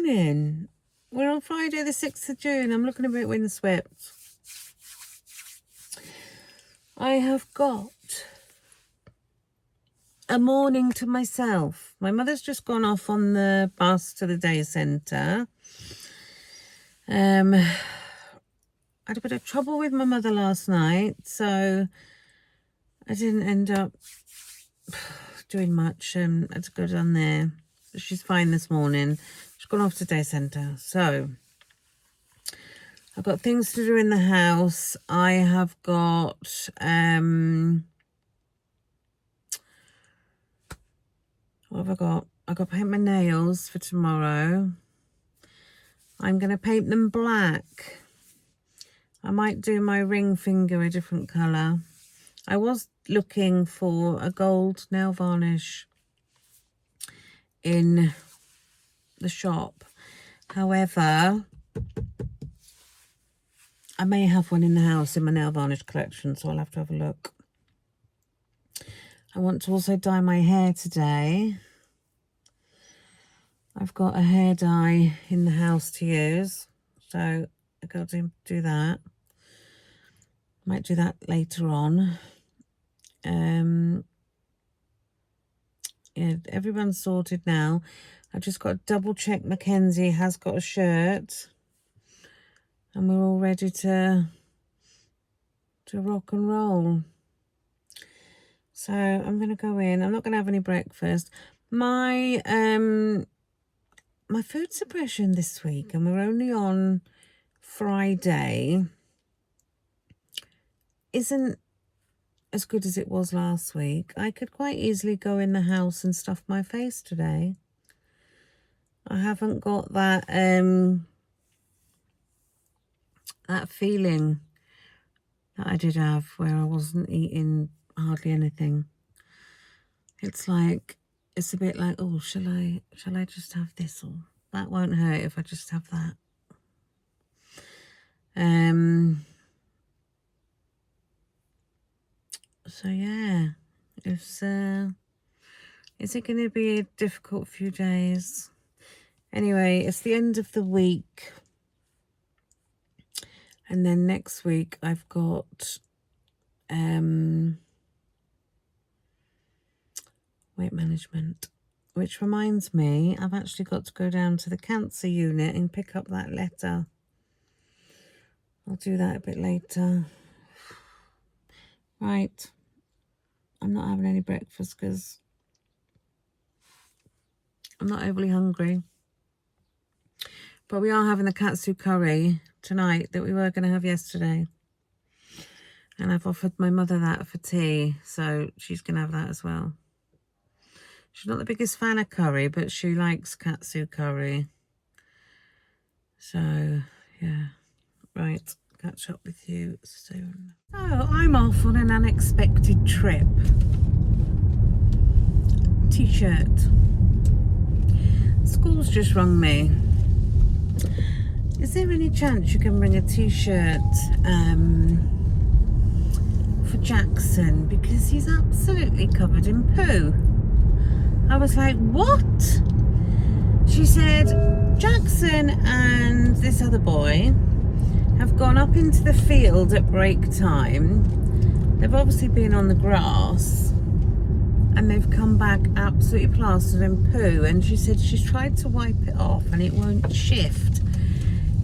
morning. We're on Friday the 6th of June. I'm looking a bit windswept. I have got a morning to myself. My mother's just gone off on the bus to the day centre. I had a bit of trouble with my mother last night, so I didn't end up doing much. I had to go down there. But she's fine this morning. She's gone off to day centre. So I've got things to do in the house. I have got what have I got? I've got to paint my nails for tomorrow. I'm going to paint them black. I might do my ring finger a different colour. I was looking for a gold nail varnish in the shop. However, I may have one in the house in my nail varnish collection, so I'll have to have a look. I want to also dye my hair today. I've got a hair dye in the house to use, so I've got to do that. Might do that later on. Yeah, everyone's sorted now. I've just got to double check Mackenzie has got a shirt. And we're all ready to rock and roll. So I'm going to go in. I'm not going to have any breakfast. My food suppression this week, and we're only on Friday, isn't as good as it was last week. I could quite easily go in the house and stuff my face today. I haven't got that that feeling that I did have where I wasn't eating hardly anything. It's like, it's a bit like, oh, shall I just have this, or that won't hurt if I just have that. So yeah, is it going to be a difficult few days? Anyway, it's the end of the week. And then next week I've got weight management, which reminds me I've actually got to go down to the cancer unit and pick up that letter. I'll do that a bit later. Right, I'm not having any breakfast because I'm not overly hungry. But we are having the katsu curry tonight that we were going to have yesterday. And I've offered my mother that for tea, so she's going to have that as well. She's not the biggest fan of curry, but she likes katsu curry. So, yeah. Right, catch up with you soon. So, I'm off on an unexpected trip. T-shirt. School's just rung me. Is there any chance you can bring a t-shirt for Jackson, because he's absolutely covered in poo? I was like, what? She said Jackson and this other boy have gone up into the field at break time. They've obviously been on the grass and they've come back absolutely plastered in poo, and she said she's tried to wipe it off and it won't shift.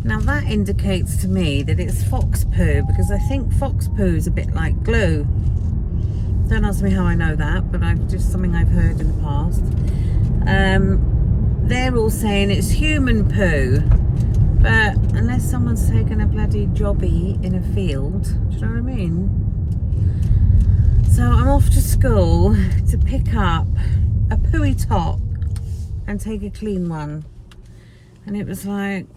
Now that indicates to me that it's fox poo, because I think fox poo is a bit like glue. Don't ask me how I know that, but I've just something I've heard in the past. They're all saying it's human poo, but unless someone's taken a bloody jobby in a field, do you know what I mean? So I'm off to school to pick up a pooey top and take a clean one. And it was like,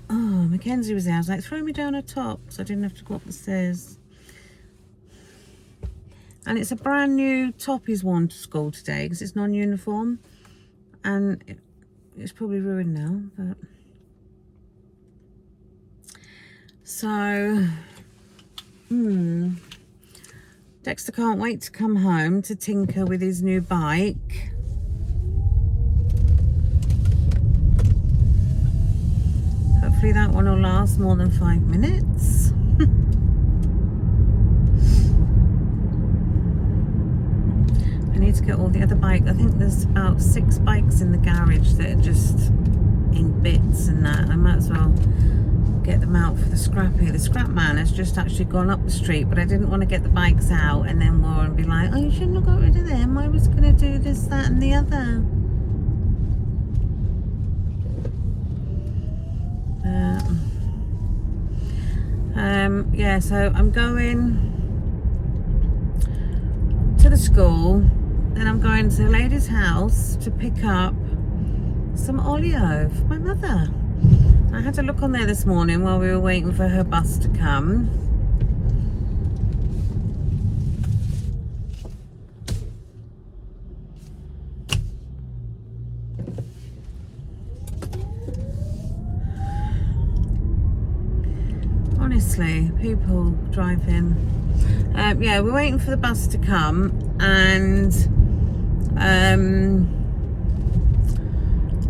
oh, Mackenzie was there. I was like, throw me down a top so I didn't have to go up the stairs. And it's a brand new top he's worn to school today because it's non-uniform. And it's probably ruined now, but... So, Dexter can't wait to come home to tinker with his new bike. hopefully that one will last more than 5 minutes. I need to get all the other bikes. I think there's about 6 bikes in the garage that are just in bits and that. I might as well get them out for the scrappy. The scrap man has just actually gone up the street, but I didn't want to get the bikes out and then more and be like, oh, you shouldn't have got rid of them. I was going to do this, that and the other. Yeah, so I'm going to the school, then I'm going to the lady's house to pick up some oleo for my mother. I had a look on there this morning while we were waiting for her bus to come. Honestly, people driving. Yeah, we're waiting for the bus to come, and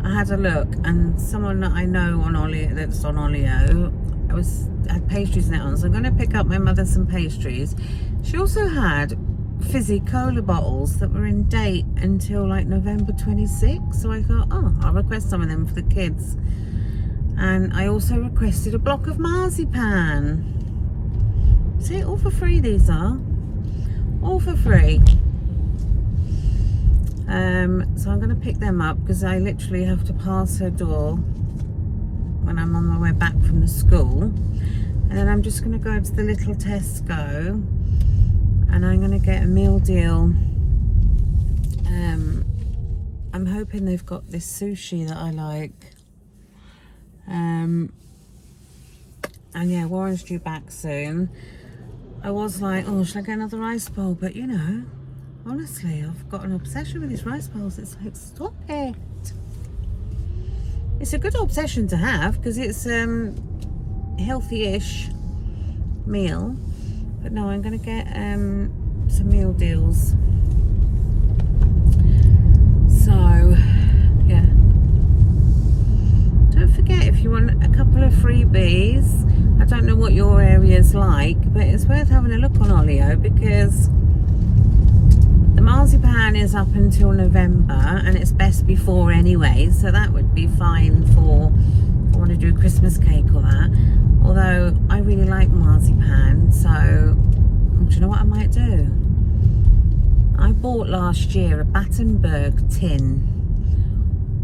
I had a look, and someone that I know on Oleo, that's on Oleo, had pastries in it on, so I'm going to pick up my mother some pastries. She also had fizzy cola bottles that were in date until like November 26th, so I thought, oh, I'll request some of them for the kids. And I also requested a block of marzipan. See, all for free these are. All for free. So I'm going to pick them up because I literally have to pass her door when I'm on my way back from the school. And then I'm just going to go to the little Tesco and I'm going to get a meal deal. I'm hoping they've got this sushi that I like. And yeah, Warren's due back soon. I was like, oh, should I get another rice bowl? But you know, honestly, I've got an obsession with these rice bowls. It's like, stop it. It's a good obsession to have because it's healthy-ish meal. But no, I'm going to get some meal deals. So, yeah. Don't forget, if you want a couple of freebies, I don't know what your area's like, but it's worth having a look on Oleo because the marzipan is up until November and it's best before anyway, so that would be fine for if I want to do a Christmas cake or that. Although I really like marzipan, so do you know what I might do? I bought last year a Battenberg tin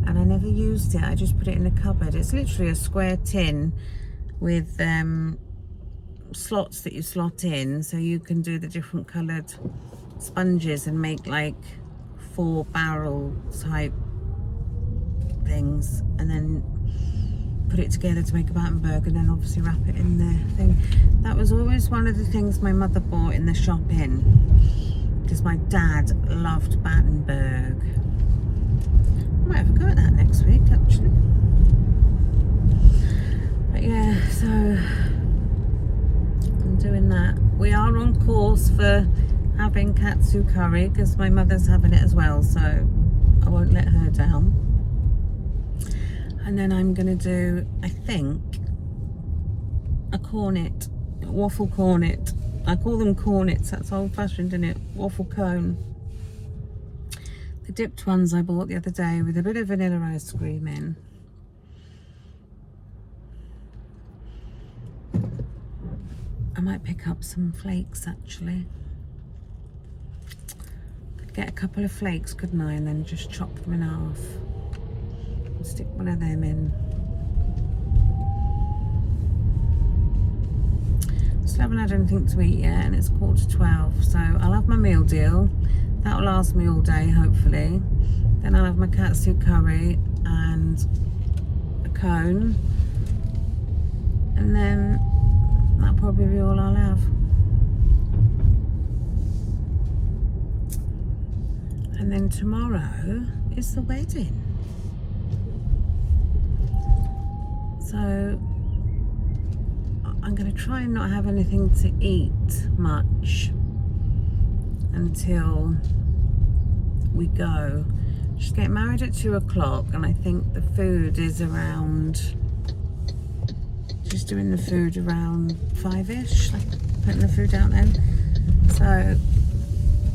and I never used it. I just put it in the cupboard. It's literally a square tin with slots that you slot in, so you can do the different coloured sponges and make like 4 barrel type things, and then put it together to make a Battenberg, and then obviously wrap it in the thing. That was always one of the things my mother bought in the shop in, because my dad loved Battenberg. I might have a go at that next week actually. But yeah, so I'm doing that. We are on course for having katsu curry because my mother's having it as well, so I won't let her down. And then I'm going to do, I think, a cornet, a waffle cornet. I call them cornets, that's old fashioned, isn't it? Waffle cone. The dipped ones I bought the other day with a bit of vanilla ice cream in. I might pick up some flakes actually. Could get a couple of flakes, couldn't I? And then just chop them in half. And stick one of them in. Still haven't had anything to eat yet and it's 11:45, so I'll have my meal deal. That'll last me all day, hopefully. Then I'll have my katsu curry and a cone. And then that'll probably be all I'll have. And then tomorrow is the wedding. So I'm going to try and not have anything to eat much until we go. She's getting married at 2 o'clock and I think the food is around just doing the food around 5ish, like putting the food out then. So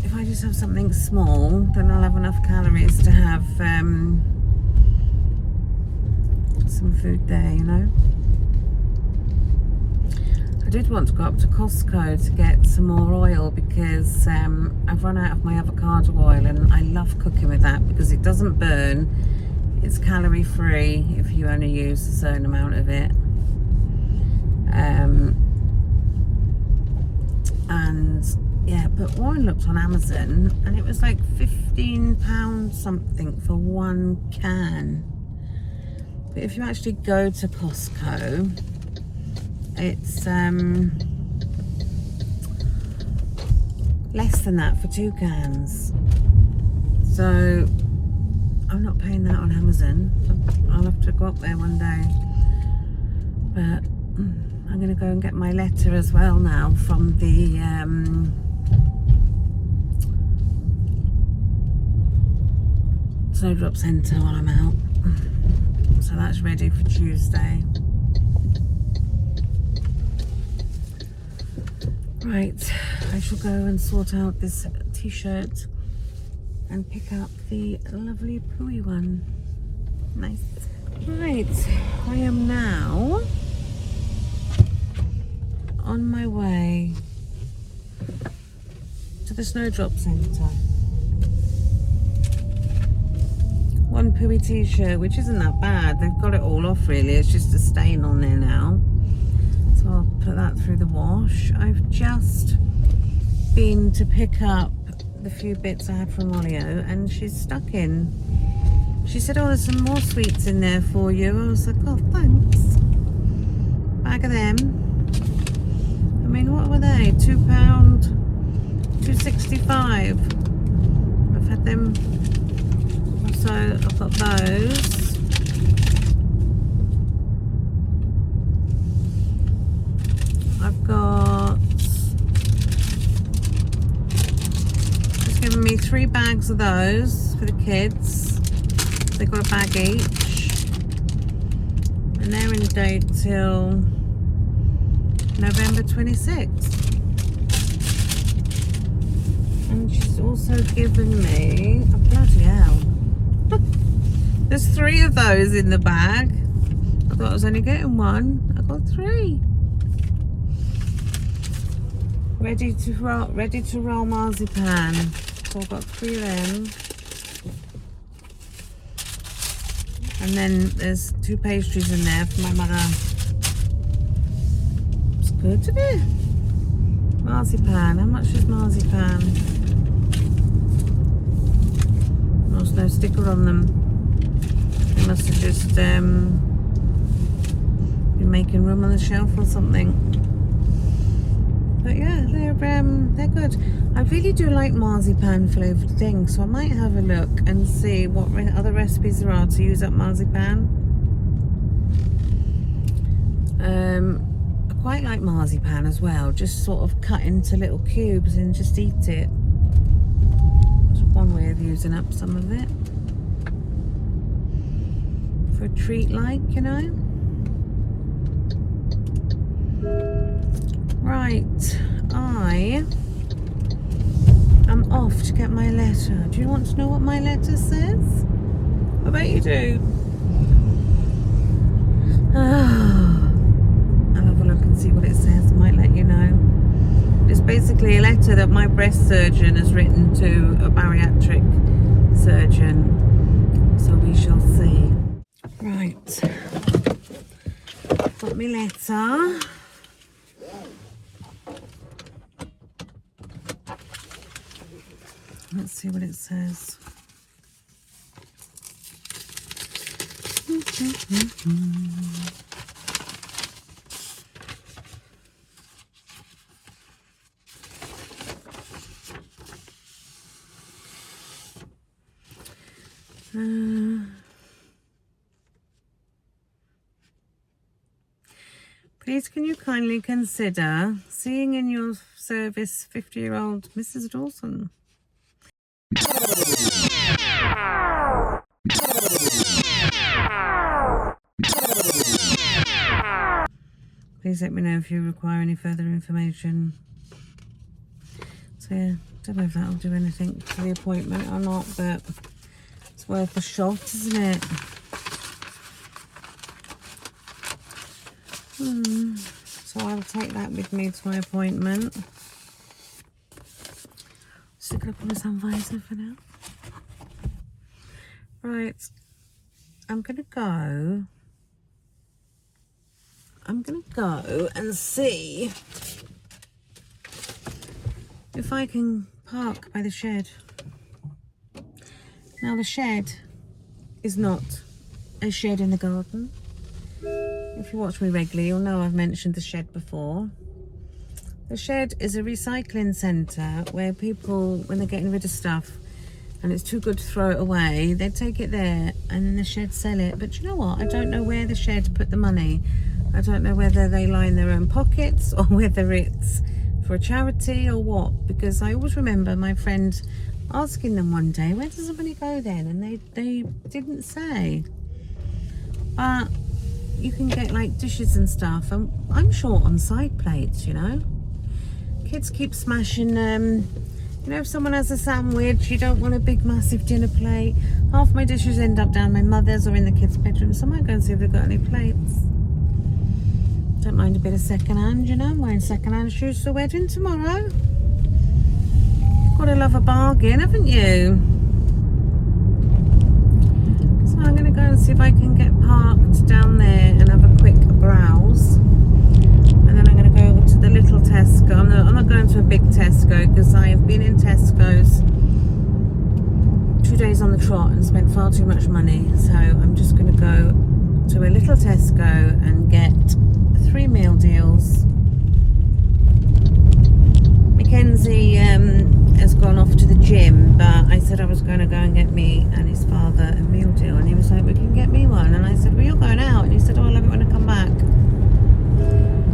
if I just have something small, then I'll have enough calories to have some food there, you know. I did want to go up to Costco to get some more oil because I've run out of my avocado oil, and I love cooking with that because it doesn't burn. It's calorie free if you only use a certain amount of it. And yeah, but one looked on Amazon and it was like £15 something for 1 can. But if you actually go to Costco, it's less than that for 2 cans. So I'm not paying that on Amazon. I'll have to go up there one day. But I'm going to go and get my letter as well now from the Snowdrop Centre while I'm out. So that's ready for Tuesday. Right, I shall go and sort out this t-shirt and pick up the lovely pooey one. Nice. Right, I am now on my way to the Snowdrop Centre. One pooey t-shirt, which isn't that bad. They've got it all off really, it's just a stain on there now. So I'll put that through the wash. I've just been to pick up the few bits I had from Olio, and she's stuck in. She said, oh, there's some more sweets in there for you. I was like, oh, thanks. Bag of them. I mean, what were they? £2, $2.65. I've had them. So I've got those. I've got, just given me 3 bags of those for the kids. They got a bag each, and they're in date till November 26th. And she's also given me, oh bloody hell, there's 3 of those in the bag. I thought I was only getting 1. I got 3. Ready to roll marzipan. So I've got 3 of them. And then there's 2 pastries in there for my mother. It's good, isn't it? Marzipan. How much is marzipan? There's no sticker on them. They must have just been making room on the shelf or something. But yeah, they're good. I really do like marzipan flavoured things, so I might have a look and see what other recipes there are to use up marzipan. I quite like marzipan as well, just sort of cut into little cubes and just eat it. That's one way of using up some of it. For a treat like, you know. Right, I am off to get my letter. Do you want to know what my letter says? I bet you do. I'll have a look and see what it says. I might let you know. It's basically a letter that my breast surgeon has written to a bariatric surgeon. So we shall see. Right. Got my letter. Let's see what it says. Please can you kindly consider seeing in your service 50-year-old Mrs. Dawson? Please let me know if you require any further information. So yeah, don't know if that'll do anything for the appointment or not, but it's worth a shot, isn't it? So I'll take that with me to my appointment. Stick it up on the sun visor for now. Right, I'm gonna go and see if I can park by the shed. Now the shed is not a shed in the garden. If you watch me regularly, you'll know I've mentioned the shed before. The shed is a recycling centre where people, when they're getting rid of stuff and it's too good to throw it away, they take it there and then the shed sell it. But you know what? I don't know where the shed put the money. I don't know whether they line their own pockets or whether it's for a charity or what, because I always remember my friend asking them one day, where does the money go then? And they didn't say. But you can get like dishes and stuff, and I'm short on side plates, you know. Kids keep smashing them. You know, if someone has a sandwich, you don't want a big massive dinner plate. Half my dishes end up down my mother's or in the kids' bedroom, so I might go and see if they've got any plates. Don't mind a bit of second-hand, you know. I'm wearing second-hand shoes for the wedding tomorrow. Gotta love a bargain, haven't you? So I'm gonna go and see if I can get parked down there and have a quick browse. And then I'm gonna go to the little Tesco. I'm not going to a big Tesco because I have been in Tesco's 2 days on the trot and spent far too much money. So I'm just gonna go to a little Tesco and get 3 meal deals. Mackenzie has gone off to the gym, but I said I was going to go and get me and his father a meal deal, and he was like, we can get me one. And I said, well, you're going out. And he said, oh, I'll have it when I come back.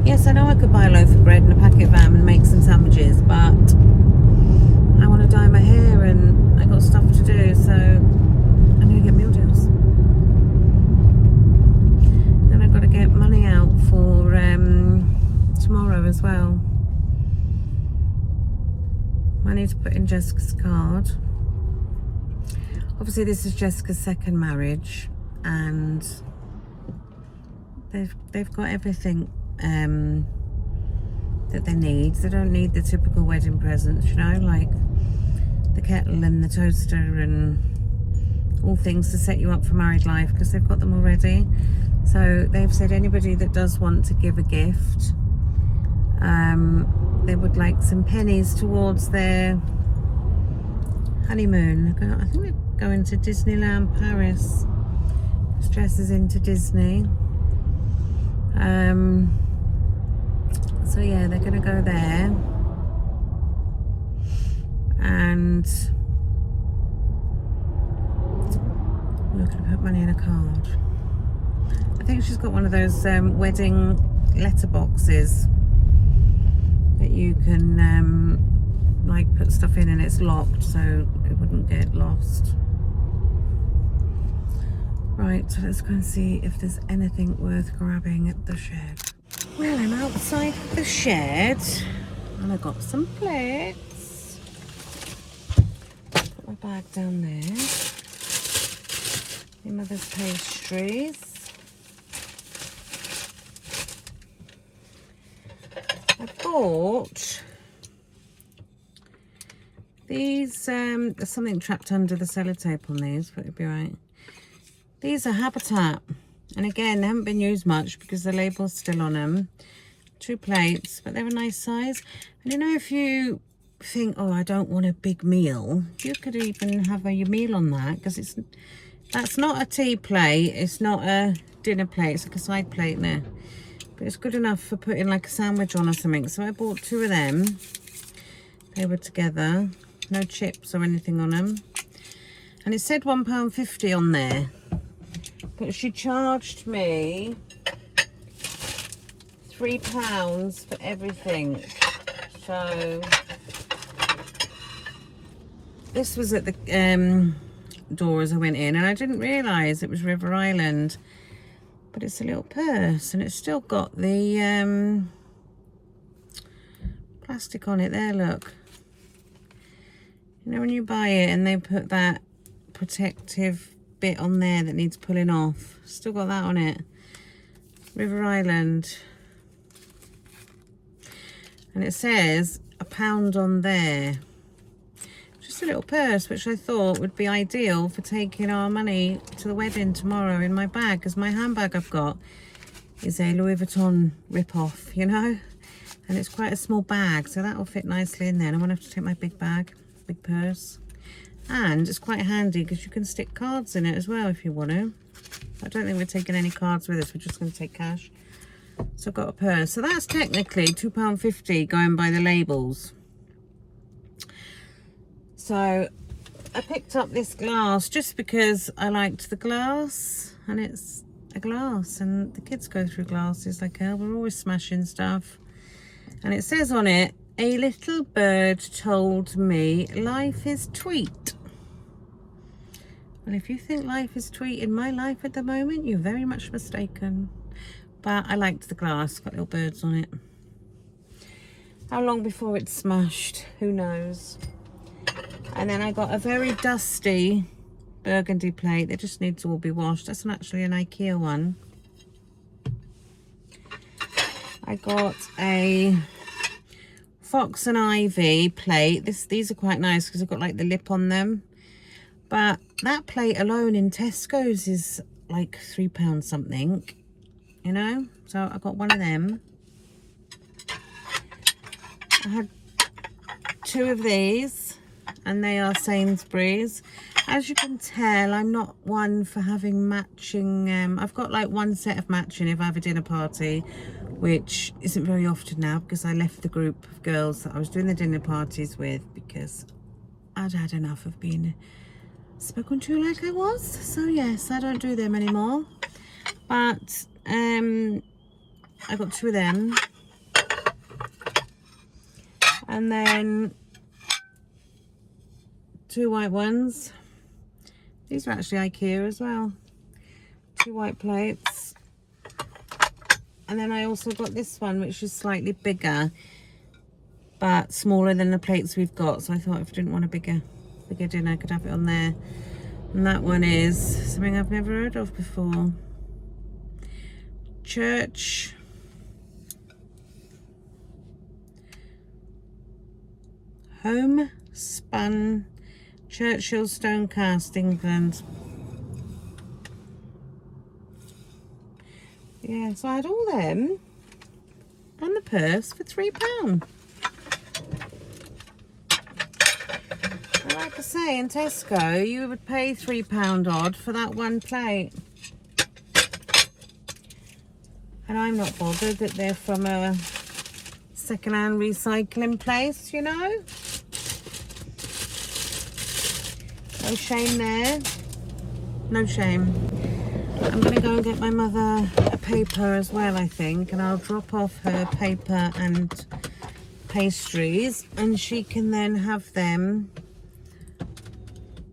Yes, I know I could buy a loaf of bread and a packet of ham and make some sandwiches, but I want to dye my hair and I got stuff to do, so I'm going to get meal deals. Then I've got to get money out for tomorrow as well. I need to put in Jessica's card. Obviously this is Jessica's second marriage, and they've got everything that they need. They don't need the typical wedding presents, you know, like the kettle and the toaster and all things to set you up for married life, because they've got them already. So they've said anybody that does want to give a gift, they would like some pennies towards their honeymoon. I think they're going to Disneyland Paris. Jess is into Disney. So yeah, they're going to go there. And we're going to put money in a card. I think she's got one of those wedding letter boxes that you can like put stuff in, and it's locked so it wouldn't get lost. Right, so let's go and see if there's anything worth grabbing at the shed. Well, I'm outside the shed and I got some plates. Put my bag down there. My mother's pastries. I bought these, there's something trapped under the sellotape on these, but it'll be right. These are Habitat, and again, they haven't been used much because the label's still on them. 2 plates, but they're a nice size. And you know, if you think, oh, I don't want a big meal, you could even have your meal on that, because that's not a tea plate, it's not a dinner plate, it's like a side plate now. But it's good enough for putting like a sandwich on or something. So I bought 2 of them. They were together, no chips or anything on them. And it said £1.50 on there. But she charged me £3 for everything. So this was at the door as I went in, and I didn't realise it was River Island. But it's a little purse, and it's still got the plastic on it there, look. You know when you buy it and they put that protective bit on there that needs pulling off? Still got that on it. River Island. And it says £1 on there. Just a little purse, which I thought would be ideal for taking our money to the wedding tomorrow in my bag, because my handbag I've got is a Louis Vuitton rip-off, you know, and it's quite a small bag, so that will fit nicely in there. And I won't have to take my big bag, big purse. And it's quite handy because you can stick cards in it as well if you want to. I don't think we're taking any cards with us, we're just going to take cash. So I've got a purse. So that's technically £2.50 going by the labels. So I picked up this glass just because I liked the glass, and it's a glass, and the kids go through glasses like hell. We're always smashing stuff. And it says on it, "A little bird told me life is tweet." Well, if you think life is tweet in my life at the moment, you're very much mistaken. But I liked the glass, got little birds on it. How long before it's smashed? Who knows? And then I got a very dusty burgundy plate that just needs to all be washed. That's actually an IKEA one. I got a Fox and Ivy plate. These are quite nice because I've got like the lip on them. But that plate alone in Tesco's is like £3 something, you know? So I got one of them. I had 2 of these, and they are Sainsbury's. As you can tell, I'm not one for having matching. I've got like one set of matching if I have a dinner party, which isn't very often now because I left the group of girls that I was doing the dinner parties with because I'd had enough of being spoken to like I was. So yes, I don't do them anymore. But I got 2 of them, and then 2 white ones. These are actually IKEA as well. 2 white plates. And then I also got this one, which is slightly bigger, but smaller than the plates we've got. So I thought if I didn't want a bigger dinner, I could have it on there. And that one is something I've never heard of before. Church. Homespun Churchill stone cast, England. Yeah, so I had all them and the purse for £3. And like I say, in Tesco, you would pay £3 odd for that one plate. And I'm not bothered that they're from a second-hand recycling place, you know? No shame there. No shame. I'm going to go and get my mother a paper as well, I think, and I'll drop off her paper and pastries, and she can then have them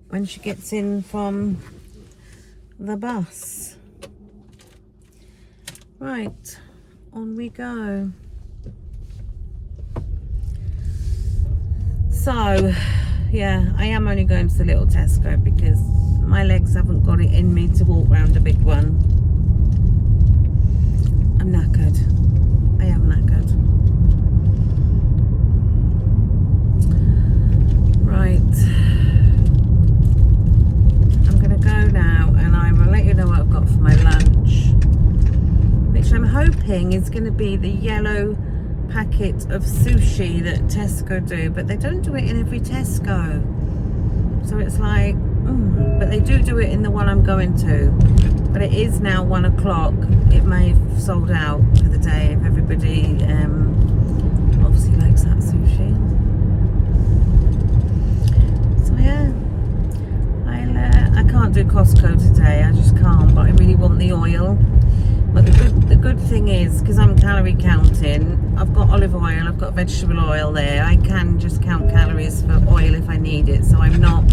when she gets in from the bus. Right, on we go. So, yeah, I am only going to the little Tesco because my legs haven't got it in me to walk around a big one. I'm knackered. I am knackered. Right. I'm going to go now and I will let you know what I've got for my lunch, which I'm hoping is going to be the yellow packet of sushi that Tesco do, but they don't do it in every Tesco. So it's like, but they do it in the one I'm going to. But it is now 1 o'clock. It may have sold out for the day if everybody obviously likes that sushi. So yeah, I can't do Costco today. I just can't. But I really want the oil. But the good thing is, because I'm calorie counting, I've got olive oil, I've got vegetable oil there. I can just count calories for oil if I need it, so I'm not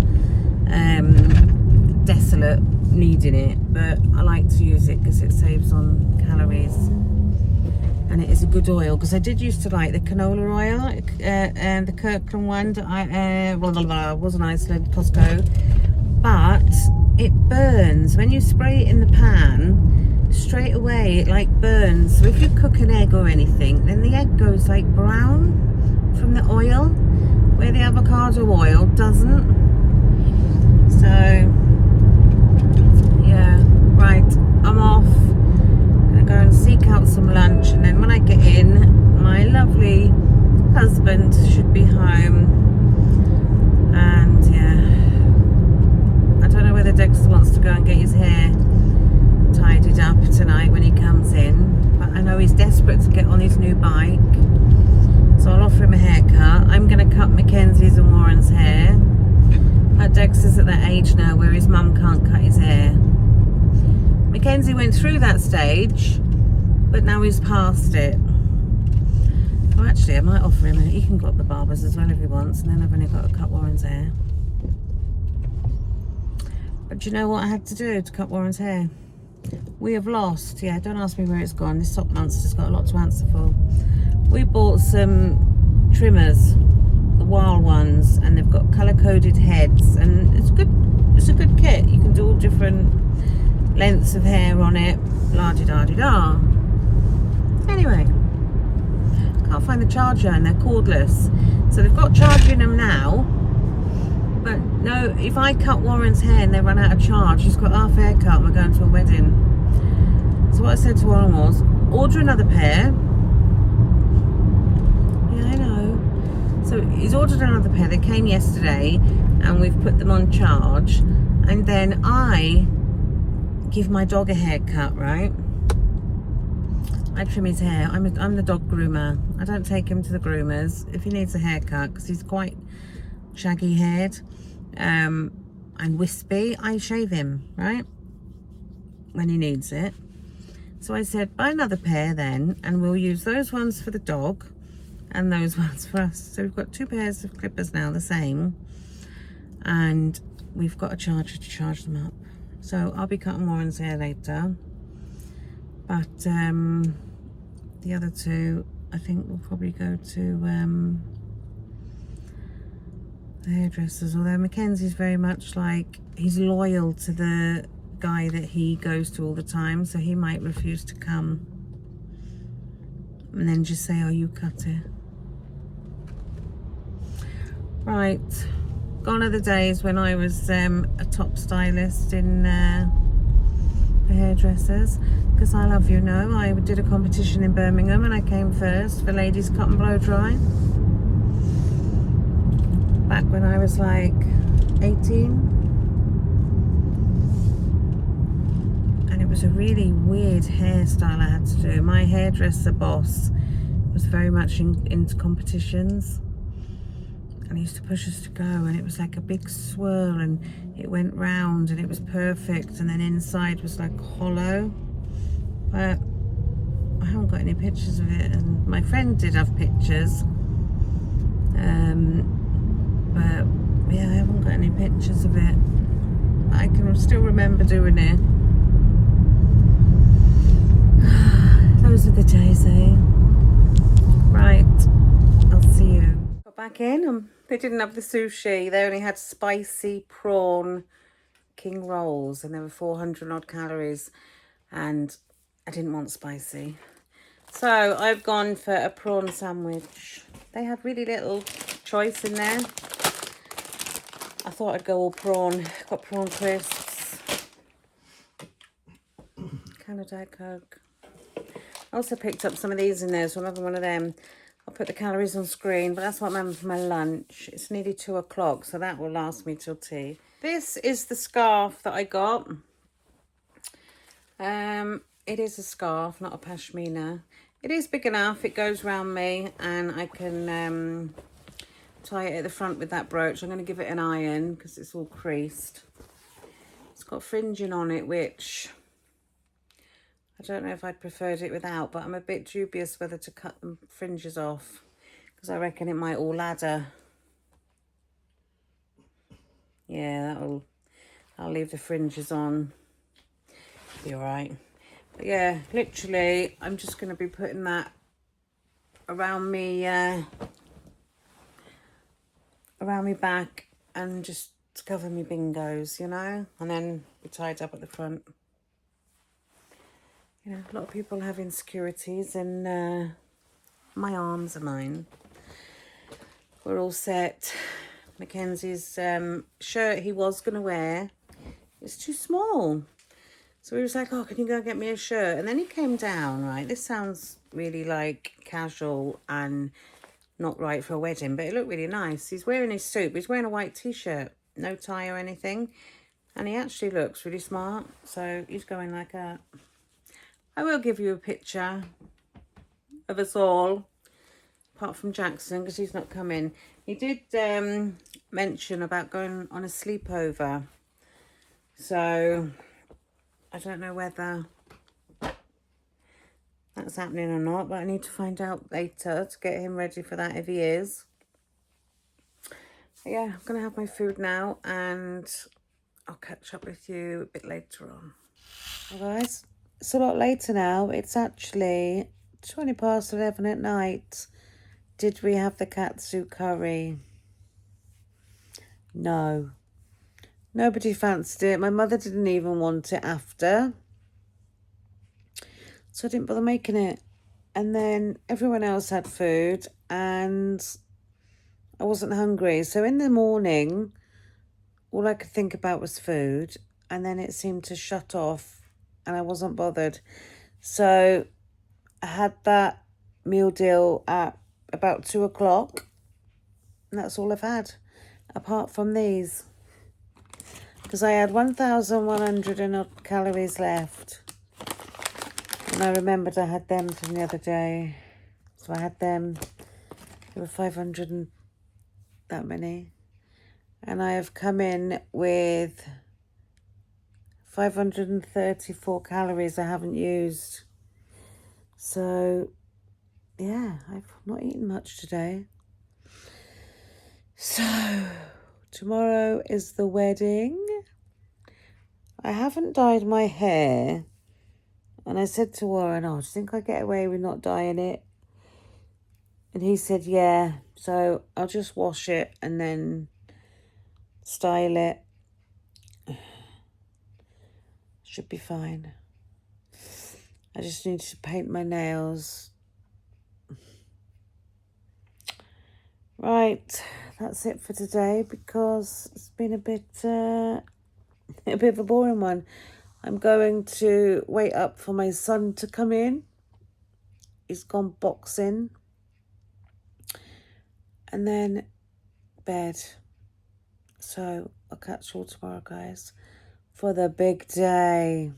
desolate needing it, but I like to use it because it saves on calories. And it is a good oil, because I did used to like the canola oil, and the Kirkland one that I was in Iceland, Costco, but it burns when you spray it in the pan. Straight away, it like burns. So if you cook an egg or anything, then the egg goes like brown from the oil, where the avocado oil doesn't. So yeah, right, I'm off. Go and seek out some lunch, and then when I get in, my lovely husband should be home. And yeah, I don't know whether Dexter wants to go and get his hair tidied up tonight when he comes in, but I know he's desperate to get on his new bike, so I'll offer him a haircut. I'm going to cut Mackenzie's and Warren's hair. Dexter's at that age now where his mum can't cut his hair. Mackenzie went through that stage, but now he's past it. Well, actually, I might offer him he can go up the barbers as well if he wants, and then I've only got to cut Warren's hair. But do you know what I had to do to cut Warren's hair? We have lost, yeah, don't ask me where it's gone. This sock monster's got a lot to answer for. We bought some trimmers, the wild ones, and they've got colour-coded heads, and it's a good kit. You can do all different lengths of hair on it, la-di-da-di-da. Anyway, can't find the charger, and they're cordless. So they've got charging them now, but no, if I cut Warren's hair and they run out of charge, he's got half haircut and we're going to a wedding. So what I said to Warren was, order another pair. Yeah, I know. So he's ordered another pair. They came yesterday and we've put them on charge, and then I give my dog a haircut, right? I trim his hair. I'm the dog groomer. I don't take him to the groomers if he needs a haircut, because he's quite shaggy haired and wispy. I shave him, right, when he needs it. So I said, buy another pair then, and we'll use those ones for the dog and those ones for us. So we've got two pairs of clippers now, the same, and we've got a charger to charge them up. So I'll be cutting Warren's hair later, but the other two I think we'll probably go to the hairdressers, although Mackenzie's very much like, he's loyal to the guy that he goes to all the time, so he might refuse to come and then just say, oh, you cut it. Right, gone are the days when I was a top stylist in the hairdressers, because I love you know, I did a competition in Birmingham and I came first for ladies cut and blow dry back when I was like 18. And it was a really weird hairstyle I had to do. My hairdresser boss was very much into competitions, and he used to push us to go, and it was like a big swirl and it went round and it was perfect, and then inside was like hollow. But I haven't got any pictures of it, and my friend did have pictures, but yeah, I haven't got any pictures of it. I can still remember doing it. Those are the days, eh? Right, I'll see you. Got back in. They didn't have the sushi. They only had spicy prawn king rolls, and there were 400 odd calories, and I didn't want spicy. So I've gone for a prawn sandwich. They had really little choice in there. I thought I'd go all prawn. Got prawn crisps. Can of Diet Coke. I also picked up some of these in there, so I'm having one of them. I'll put the calories on screen, but that's what I'm having for my lunch. It's nearly 2 o'clock, so that will last me till tea. This is the scarf that I got. It is a scarf, not a pashmina. It is big enough, it goes round me, and I can tie it at the front with that brooch. I'm going to give it an iron because it's all creased. It's got fringing on it, which I don't know if I'd preferred it without, but I'm a bit dubious whether to cut the fringes off, because I reckon it might all ladder. Yeah, I'll leave the fringes on. Be alright. But yeah, literally, I'm just going to be putting that around me back and just to cover me bingos, you know, and then be tied up at the front. You know, a lot of people have insecurities, and my arms are mine. We're all set. Mackenzie's shirt he was going to wear is too small. So he was like, oh, can you go get me a shirt? And then he came down, right? This sounds really like casual and not right for a wedding, but it looked really nice. He's wearing his suit, but he's wearing a white t-shirt, no tie or anything. And he actually looks really smart. So he's going like that. I will give you a picture of us all, apart from Jackson, because he's not coming. He did mention about going on a sleepover. So I don't know whether that's happening or not, but I need to find out later to get him ready for that if he is. But yeah, I'm going to have my food now and I'll catch up with you a bit later on. Well, guys, it's a lot later now. It's actually 20 past 11 at night. Did we have the katsu curry? No. Nobody fancied it. My mother didn't even want it after. So I didn't bother making it. And then everyone else had food and I wasn't hungry. So in the morning, all I could think about was food. And then it seemed to shut off and I wasn't bothered. So I had that meal deal at about 2 o'clock. And that's all I've had, apart from these. Because I had 1,100 and odd calories left. And I remembered I had them from the other day. So I had them. There were 500 and that many. And I have come in with 534 calories I haven't used. So, yeah, I've not eaten much today. So, tomorrow is the wedding. I haven't dyed my hair. And I said to Warren, oh, do you think I get away with not dyeing it? And he said, yeah. So I'll just wash it and then style it. Should be fine. I just need to paint my nails. Right, that's it for today because it's been a bit of a boring one. I'm going to wait up for my son to come in. He's gone boxing. And then bed. So I'll catch you all tomorrow, guys, for the big day.